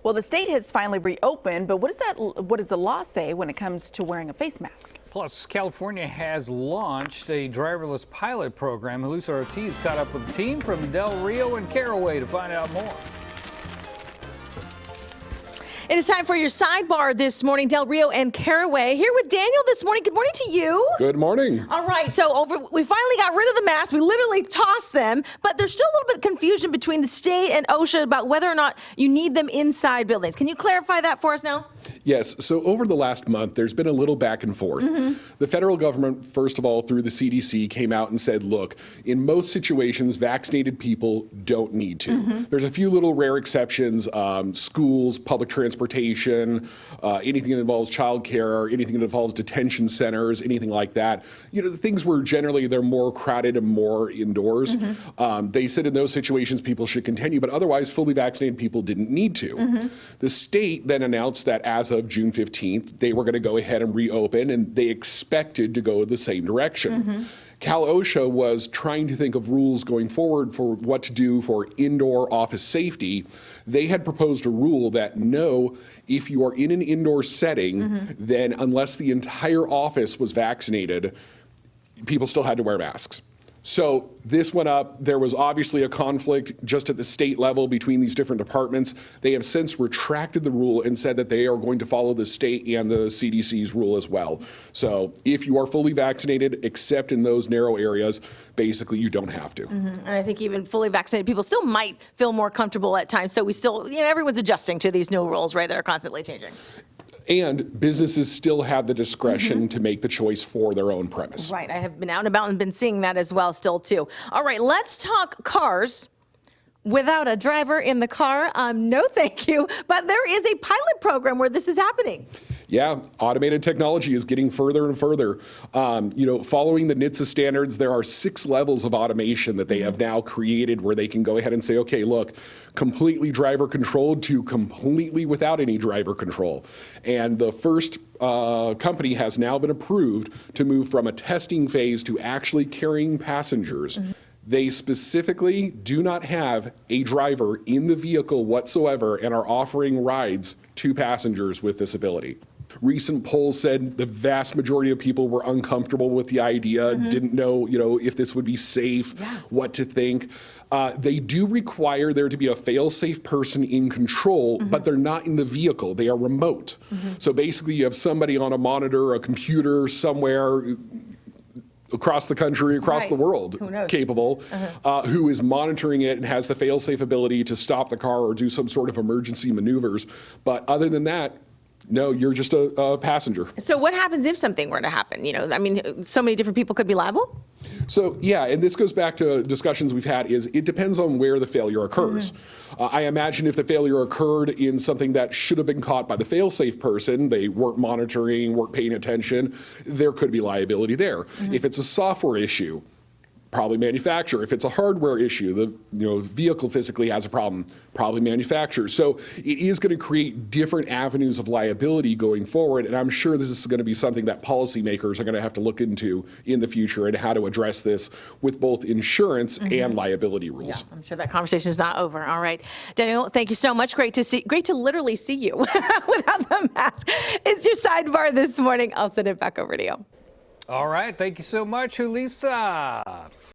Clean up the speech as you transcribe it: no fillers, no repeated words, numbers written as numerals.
Well, the state has finally reopened, but what does the law say when it comes to wearing a face mask? Plus, California has launched a driverless pilot program. Julissa Ortiz caught up with the team from Rio and Caraway to find out more. It is time for your sidebar this morning. Rio and Caraway here with Daniel this morning. Good morning to you. Good morning. All right, so we finally got rid of the masks. We literally tossed them, but there's still a little bit of confusion between the state and OSHA about whether or not you need them inside buildings. Can you clarify that for us now? Yes, so over the last month, there's been a little back and forth. The federal government, first of all, through the CDC, came out and said, look, in most situations, vaccinated people don't need to. There's a few little rare exceptions, schools, public transportation, anything that involves childcare, anything that involves detention centers, anything like that. You know, the things where generally they're more crowded and more indoors. They said in those situations people should continue, but otherwise fully vaccinated people didn't need to. The state then announced that as of June 15th, they were going to go ahead and reopen, and they expected to go the same direction. Cal OSHA was trying to think of rules going forward for what to do for indoor office safety. They had proposed a rule that no, if you are in an indoor setting, then unless the entire office was vaccinated, people still had to wear masks. So this went up. There was obviously a conflict just at the state level between these different departments. They have since retracted the rule and said that they are going to follow the state and the CDC's rule as well. So if you are fully vaccinated, except in those narrow areas, basically you don't have to. And I think even fully vaccinated people still might feel more comfortable at times. So we still, you know, everyone's adjusting to these new rules, right, that are constantly changing. And businesses still have the discretion to make the choice for their own premise. Right. I have been out and about and been seeing that as well still, too. All right, let's talk cars. Without a driver in the car, no thank you. But there is a pilot program where this is happening. Yeah, automated technology is getting further and further. You know, following the NHTSA standards, there are 6 levels of automation that they have now created where they can go ahead and say, okay, look, completely driver controlled to completely without any driver control. And the first company has now been approved to move from a testing phase to actually carrying passengers. They specifically do not have a driver in the vehicle whatsoever and are offering rides to passengers with this ability. Recent polls said the vast majority of people were uncomfortable with the idea, didn't know, you know, if this would be safe, what to think. They do require there to be a fail-safe person in control, but they're not in the vehicle. They are remote. So basically you have somebody on a monitor, a computer somewhere across the country, across the world, capable, who is monitoring it and has the fail-safe ability to stop the car or do some sort of emergency maneuvers. But other than that, no, you're just a passenger. So what happens if something were to happen? You know, I mean, so many different people could be liable? So, yeah, and this goes back to discussions we've had, is it depends on where the failure occurs. I imagine if the failure occurred in something that should have been caught by the fail-safe person, they weren't monitoring, weren't paying attention, there could be liability there. If it's a software issue, probably manufacturer. If it's a hardware issue, the vehicle physically has a problem, probably manufacturer. So it is going to create different avenues of liability going forward, and I'm sure this is going to be something that policymakers are going to have to look into in the future and how to address this with both insurance and liability rules. Yeah, I'm sure that conversation is not over. All right, Daniel, thank you so much. Great to literally see you without the mask. It's your sidebar this morning. I'll send it back over to you. All right. Thank you so much, Julissa.